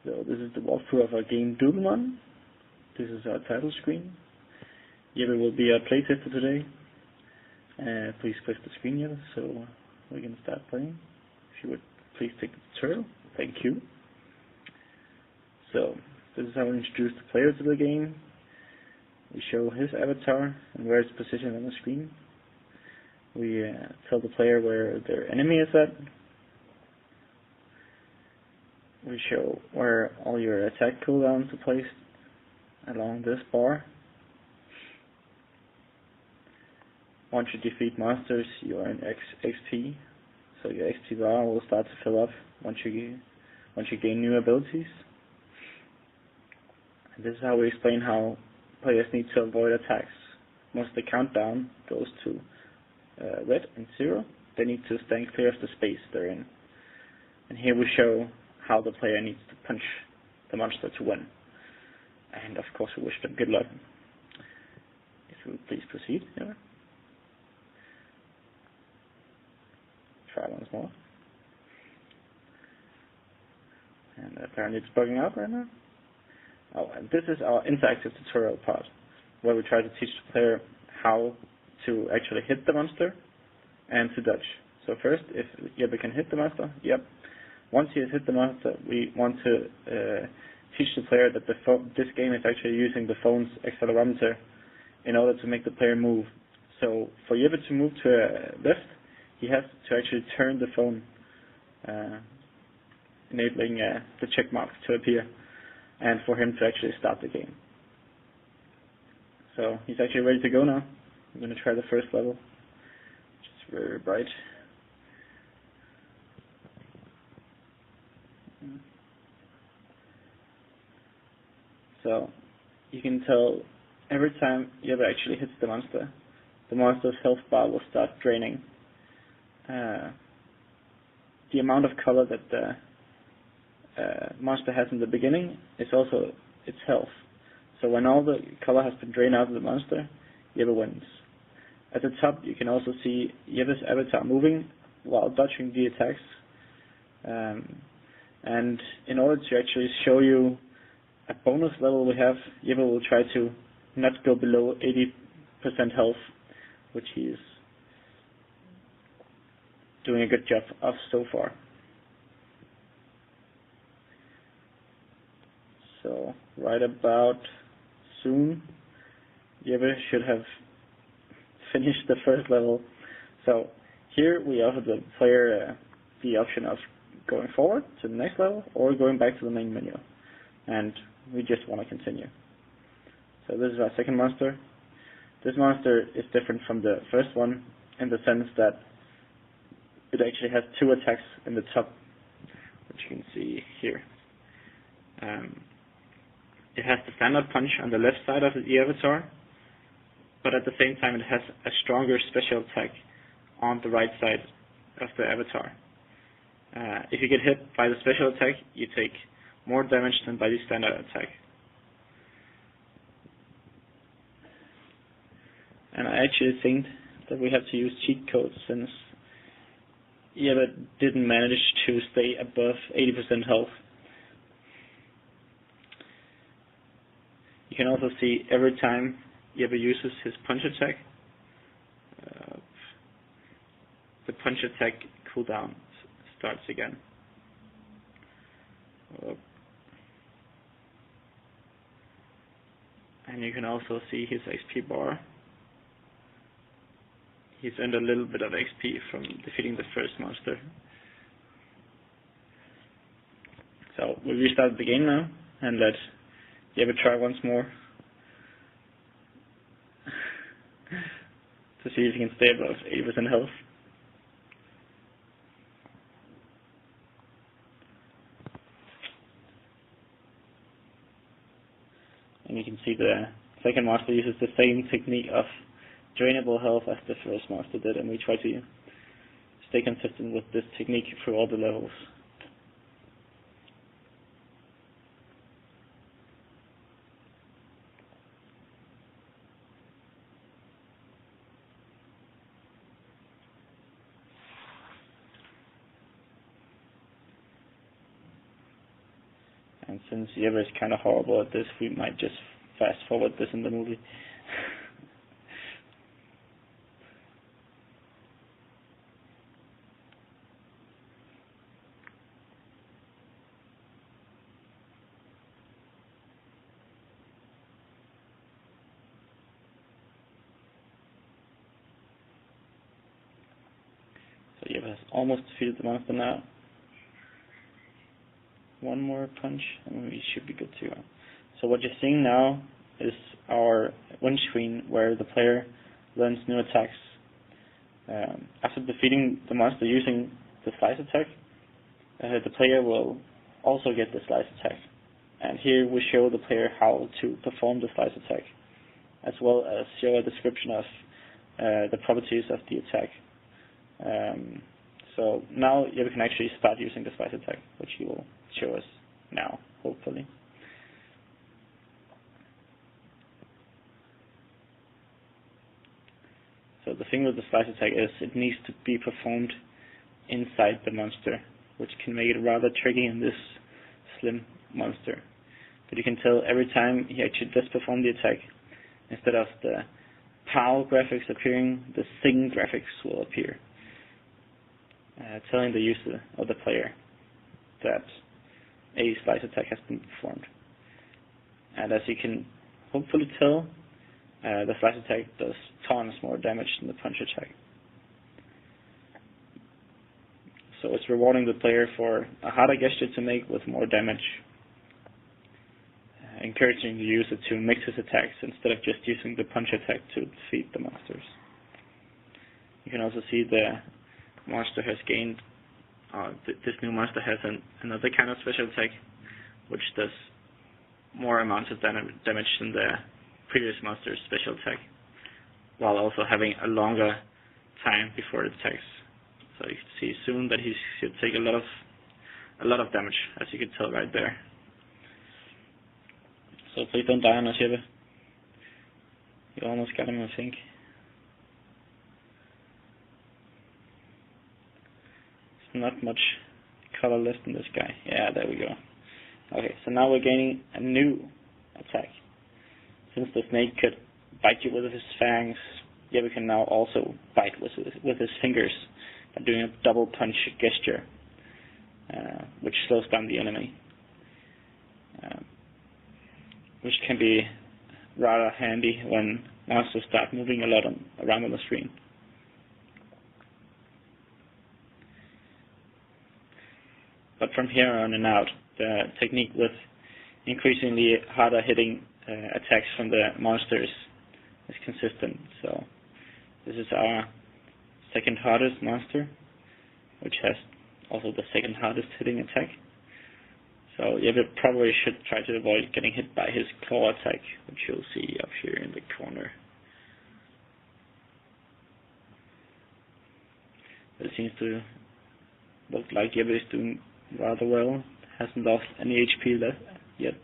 So this is the walkthrough of our game Doodlemon. This is our title screen. Jeppe will be our playtester today. Please click the screen here so we can start playing. If you would please take the tutorial. Thank you. So this is how we introduce the player to the game. We show his avatar and where it's positioned on the screen. We tell the player where their enemy is at. We show where all your attack cooldowns are placed along this bar. Once you defeat monsters, you earn XP, so your XP bar will start to fill up once you gain new abilities. And this is how we explain how players need to avoid attacks. Once the countdown goes to red and 0, they need to stand clear of the space they're in. And here we show how the player needs to punch the monster to win. And of course we wish them good luck. If you would please proceed. Yeah. Try once more. And apparently it's bugging out right now. Oh, and this is our interactive tutorial part, where we try to teach the player how to actually hit the monster and to dodge. So first, if Jeppe can hit the monster, yep. Once he has hit the monster, we want to teach the player that this game is actually using the phone's accelerometer in order to make the player move. So for Jeppe to move to left, he has to actually turn the phone, enabling the check mark to appear, and for him to actually start the game. So he's actually ready to go now. I'm going to try the first level, which is very bright. So you can tell every time Jeppe actually hits the monster's health bar will start draining. The amount of color that the monster has in the beginning is also its health. So when all the color has been drained out of the monster, Jeppe wins. At the top you can also see Jeppe's avatar moving while dodging the attacks. And in order to actually show you a bonus level we have, Jeppe will try to not go below 80% health, which he is doing a good job of so far. So right about soon, Jeppe should have finished the first level. So here we offer the player the option of going forward to the next level or going back to the main menu. And we just want to continue. So this is our second monster. This monster is different from the first one in the sense that it actually has 2 attacks in the top, which you can see here. It has the standard punch on the left side of the avatar, but at the same time it has a stronger special attack on the right side of the avatar. If you get hit by the special attack, you take more damage than by the standard attack. And I actually think that we have to use cheat codes since Jeppe didn't manage to stay above 80% health. You can also see every time Jeppe uses his punch attack, the punch attack cooldown starts again. And you can also see his XP bar. He's earned a little bit of XP from defeating the first monster. So we'll restart the game now and let Jeppe try once more to see if he can stay above 80% health. And you can see the second monster uses the same technique of drainable health as the first monster did, and we try to stay consistent with this technique through all the levels. And since Jeppe is kind of horrible at this, we might just fast forward this in the movie. So Jeppe has almost defeated the monster now. One more punch and we should be good to go. So what you're seeing now is our win screen where the player learns new attacks. After defeating the monster using the slice attack, the player will also get the slice attack. And here we show the player how to perform the slice attack, as well as show a description of the properties of the attack. So now Jeppe can actually start using the slice attack, which he will show us now, hopefully. So the thing with the slice attack is it needs to be performed inside the monster, which can make it rather tricky in this slim monster. But you can tell every time he actually does perform the attack, instead of the POW graphics appearing, the SIG graphics will appear, telling the user or the player that a slice attack has been performed. And as you can hopefully tell, the slice attack does tons more damage than the punch attack. So it's rewarding the player for a harder gesture to make with more damage, encouraging the user to mix his attacks instead of just using the punch attack to defeat the monsters. You can also see the monster has gained, this new monster has another kind of special attack, which does more amounts of damage than the previous monster's special attack, while also having a longer time before it attacks. So you can see soon that he should take a lot of damage, as you can tell right there. So please don't die on us, Jeppe. You almost got him, I think. Not much color left in this guy. Yeah, there we go. Okay, so now we're gaining a new attack. Since the snake could bite you with his fangs, Jeppe can now also bite with his fingers by doing a double punch gesture, which slows down the enemy, which can be rather handy when monsters start moving a lot around on the screen. But from here on and out, the technique with increasingly harder hitting attacks from the monsters is consistent. So this is our second hardest monster, which has also the second hardest hitting attack. So Jeppe probably should try to avoid getting hit by his claw attack, which you'll see up here in the corner. It seems to look like Jeppe is doing rather well, hasn't lost any HP left yet.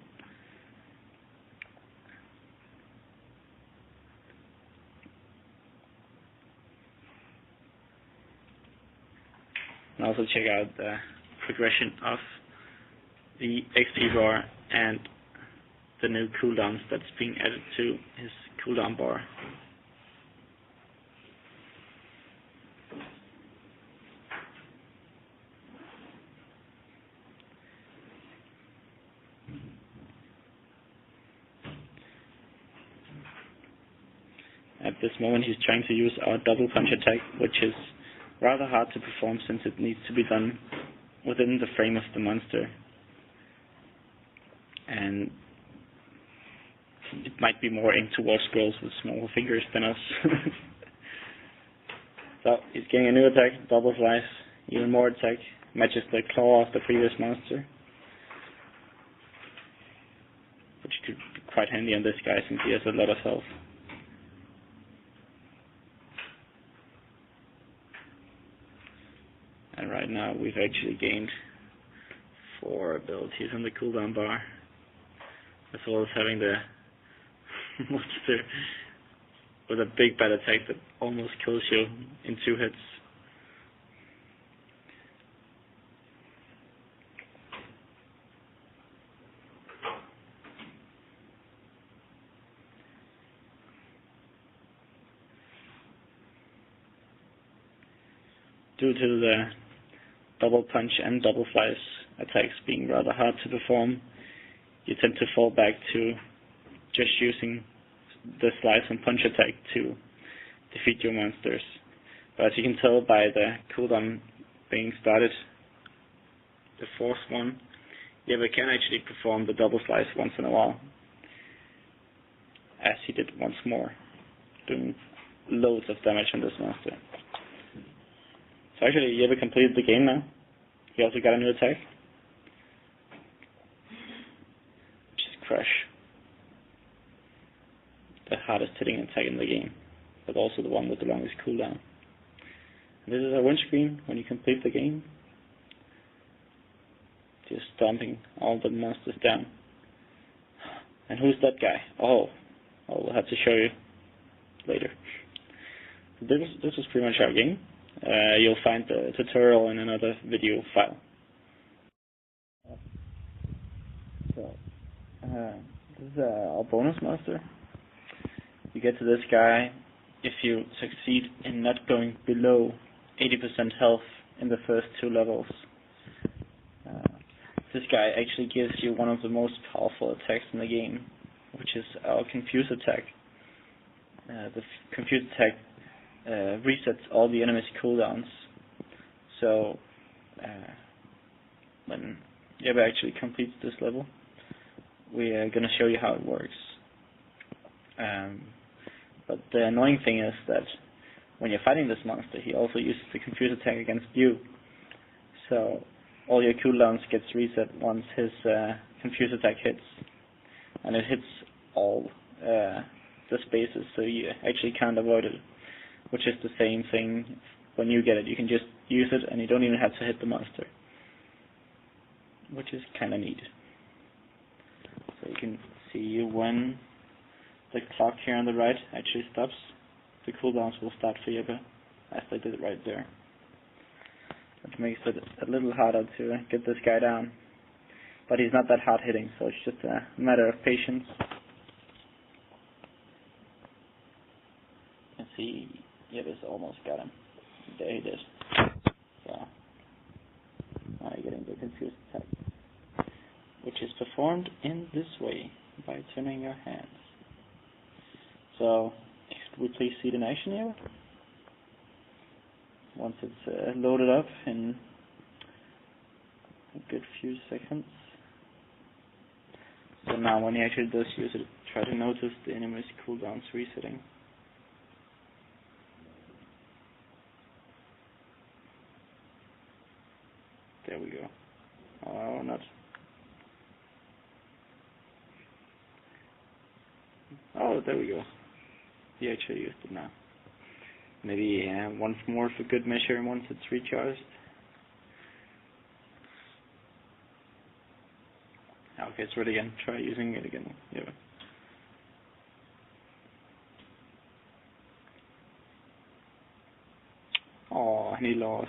And also check out the progression of the XP bar and the new cooldowns that's being added to his cooldown bar. At this moment he's trying to use our double punch attack, which is rather hard to perform since it needs to be done within the frame of the monster. And it might be more aimed towards girls with smaller fingers than us. So he's getting a new attack, double slice, even more attack, matches the claw of the previous monster, which could be quite handy on this guy since he has a lot of health. And right now we've actually gained 4 abilities on the cooldown bar, as well as having the monster with a big bad attack that almost kills you in 2 hits. due to the double punch and double slice attacks being rather hard to perform, you tend to fall back to just using the slice and punch attack to defeat your monsters. But as you can tell by the cooldown being started, the fourth one, Jeppe can actually perform the double slice once in a while, as he did once more, doing loads of damage on this monster. So actually Jeppe completed the game now. He also got a new attack, which is Crush. The hardest hitting attack in the game, but also the one with the longest cooldown. And this is a win screen when you complete the game. Just stomping all the monsters down. And who's that guy? Oh, I'll have to show you later. This is pretty much our game. You'll find the tutorial in another video file. So, this is our bonus monster. You get to this guy if you succeed in not going below 80% health in the first 2 levels. This guy actually gives you one of the most powerful attacks in the game, which is our Confuse attack. The Confuse attack resets all the enemy's cooldowns. So when Jeppe actually completes this level, we are going to show you how it works. But the annoying thing is that when you're fighting this monster, he also uses the Confuse attack against you. So all your cooldowns gets reset once his Confuse attack hits, and it hits all the spaces, so you actually can't avoid it. Which is the same thing when you get it. You can just use it, and you don't even have to hit the monster, which is kind of neat. So you can see when the clock here on the right actually stops, the cooldowns will start for Jeppe, as they did right there. Which makes it a little harder to get this guy down. But he's not that hard hitting, so it's just a matter of patience. You can see Jeppe's almost got him. There he did. So now you're getting the Confused attack, which is performed in this way by turning your hands. So could we please see it in action here? Once it's loaded up in a good few seconds. So now when he actually does use it, try to notice the enemy's cooldowns resetting. There we go. Oh, not. Oh, there we go. He actually used it now. Maybe once more for good measure once it's recharged. Okay, it's ready again. Try using it again. Yeah. Oh, and he lost.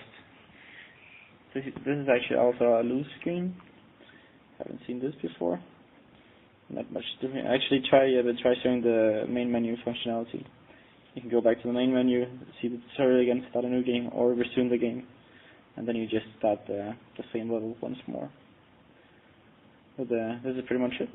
This is actually also a loose screen. Haven't seen this before. Not much different. Actually, try showing the main menu functionality. You can go back to the main menu, see the tutorial again, start a new game, or resume the game, and then you just start the same level once more. But this is pretty much it.